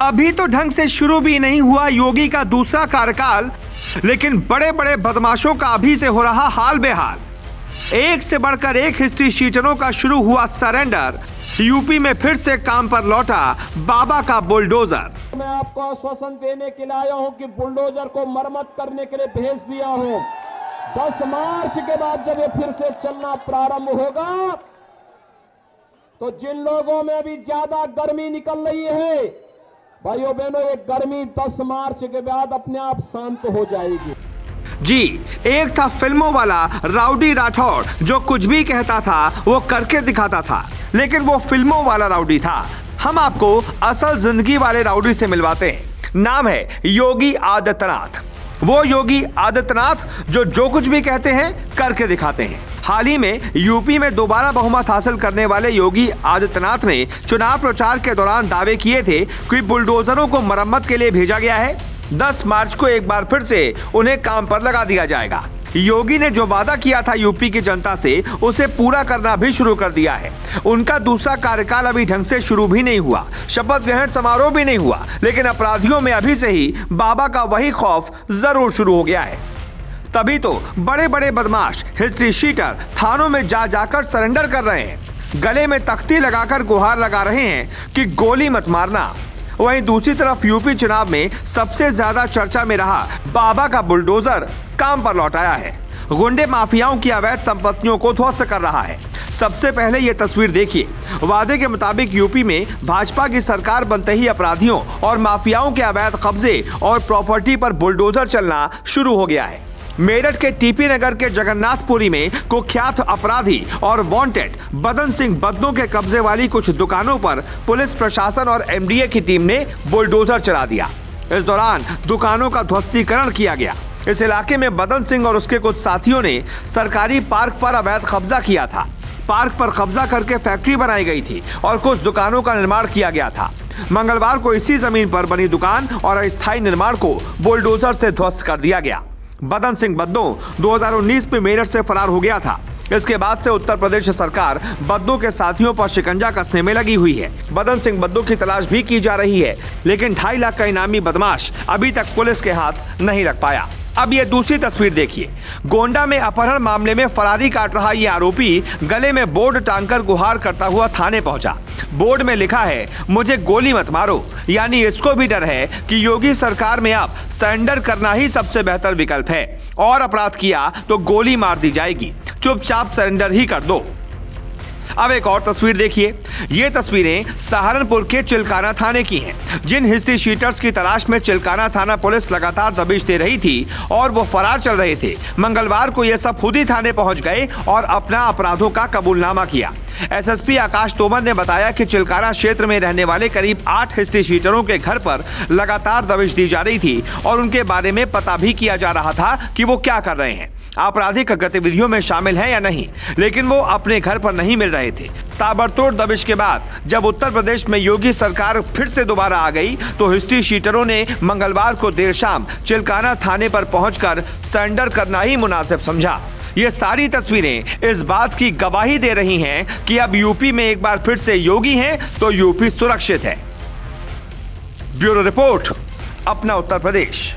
अभी तो ढंग से शुरू भी नहीं हुआ योगी का दूसरा कार्यकाल, लेकिन बड़े बड़े बदमाशों का अभी से हो रहा हाल बेहाल। एक से बढ़कर एक हिस्ट्री शीटरों का शुरू हुआ सरेंडर। यूपी में फिर से काम पर लौटा बाबा का बुलडोजर। मैं आपको आश्वासन देने के लिए आया हूं कि बुलडोजर को मरम्मत करने के लिए भेज दिया हूं। 10 मार्च के बाद जब ये फिर से चलना प्रारंभ होगा तो जिन लोगों में अभी ज्यादा गर्मी निकल रही है, भाइयों बहनों, ये गर्मी 10 मार्च के बाद अपने आप शांत हो जाएगी। जी, एक था फिल्मों वाला राउडी राठौड़ जो कुछ भी कहता था वो करके दिखाता था, लेकिन वो फिल्मों वाला राउडी था। हम आपको असल जिंदगी वाले राउडी से मिलवाते हैं। नाम है योगी आदित्यनाथ। वो योगी आदित्यनाथ जो कुछ भी कहते हैं करके दिखाते हैं। हाल ही में यूपी में दोबारा बहुमत हासिल करने वाले योगी आदित्यनाथ ने चुनाव प्रचार के दौरान दावे किए थे कि बुलडोजरों को मरम्मत के लिए भेजा गया है। 10 मार्च को एक बार फिर से उन्हें काम पर लगा दिया जाएगा। योगी ने जो वादा किया था यूपी की जनता से, उसे पूरा करना भी शुरू कर दिया है। उनका दूसरा कार्यकाल अभी ढंग से शुरू भी नहीं हुआ, शपथ ग्रहण समारोह भी नहीं हुआ, लेकिन अपराधियों में अभी से ही बाबा का वही खौफ जरूर शुरू हो गया है। तभी तो बड़े बड़े बदमाश हिस्ट्री शीटर थानों में जाकर सरेंडर कर रहे हैं। गले में तख्ती लगाकर गुहार लगा रहे हैं कि गोली मत मारना। वहीं दूसरी तरफ यूपी चुनाव में सबसे ज्यादा चर्चा में रहा बाबा का बुलडोजर काम पर लौट आया है। गुंडे माफियाओं की अवैध संपत्तियों को ध्वस्त कर रहा है। सबसे पहले ये तस्वीर देखिए। वादे के मुताबिक यूपी में भाजपा की सरकार बनते ही अपराधियों और माफियाओं के अवैध कब्जे और प्रॉपर्टी पर बुलडोजर चलना शुरू हो गया है। मेरठ के टीपी नगर के जगन्नाथपुरी में कुख्यात अपराधी और वांटेड बदन सिंह बदनों के कब्जे वाली कुछ दुकानों पर पुलिस प्रशासन और एमडीए की टीम ने बुलडोजर चला दिया। इस दौरान दुकानों का ध्वस्तीकरण किया गया। इस इलाके में बदन सिंह और उसके कुछ साथियों ने सरकारी पार्क पर अवैध कब्जा किया था। पार्क पर कब्जा करके फैक्ट्री बनाई गई थी और कुछ दुकानों का निर्माण किया गया था। मंगलवार को इसी जमीन पर बनी दुकान और अस्थायी निर्माण को बुलडोजर से ध्वस्त कर दिया गया। बदन सिंह बद्दो 2019 में मेरठ से फरार हो गया था। इसके बाद से उत्तर प्रदेश सरकार बद्दो के साथियों पर शिकंजा कसने में लगी हुई है। बदन सिंह बद्दो की तलाश भी की जा रही है, लेकिन 2.5 लाख का इनामी बदमाश अभी तक पुलिस के हाथ नहीं लग पाया। अब ये दूसरी तस्वीर देखिए। गोंडा में अपहरण मामले में फरारी काट रहा ये आरोपी गले में बोर्ड टांगकर गुहार करता हुआ थाने पहुंचा। बोर्ड में लिखा है, मुझे गोली मत मारो। यानी इसको भी डर है कि योगी सरकार में अब सरेंडर करना ही सबसे बेहतर विकल्प है, और अपराध किया तो गोली मार दी जाएगी, चुपचाप सरेंडर ही कर दो। अब एक और तस्वीर देखिए। ये तस्वीरें सहारनपुर के चिल्काना थाने की हैं। जिन हिस्ट्री शीटर्स की तलाश में चिल्काना थाना पुलिस लगातार दबिश दे रही थी और वो फरार चल रहे थे, मंगलवार को ये सब खुद ही थाने पहुंच गए और अपना अपराधों का कबूलनामा किया। एसएसपी आकाश तोमर ने बताया कि चिल्काना क्षेत्र में रहने वाले करीब 8 हिस्ट्री शीटरों के घर पर लगातार दबिश दी जा रही थी और उनके बारे में पता भी किया जा रहा था कि वो क्या कर रहे हैं, आपराधिक गतिविधियों में शामिल हैं या नहीं, लेकिन वो अपने घर पर नहीं मिल रहे थे। ताबड़तोड़ दबिश के बाद जब उत्तर प्रदेश में योगी सरकार फिर से दोबारा आ गई तो हिस्ट्री शीटरों ने मंगलवार को देर शाम चिल्काना थाने पर पहुंचकर सरेंडर करना ही मुनासिब समझा। ये सारी तस्वीरें इस बात की गवाही दे रही हैं कि अब यूपी में एक बार फिर से योगी हैं तो यूपी सुरक्षित है। ब्यूरो रिपोर्ट, अपना उत्तर प्रदेश।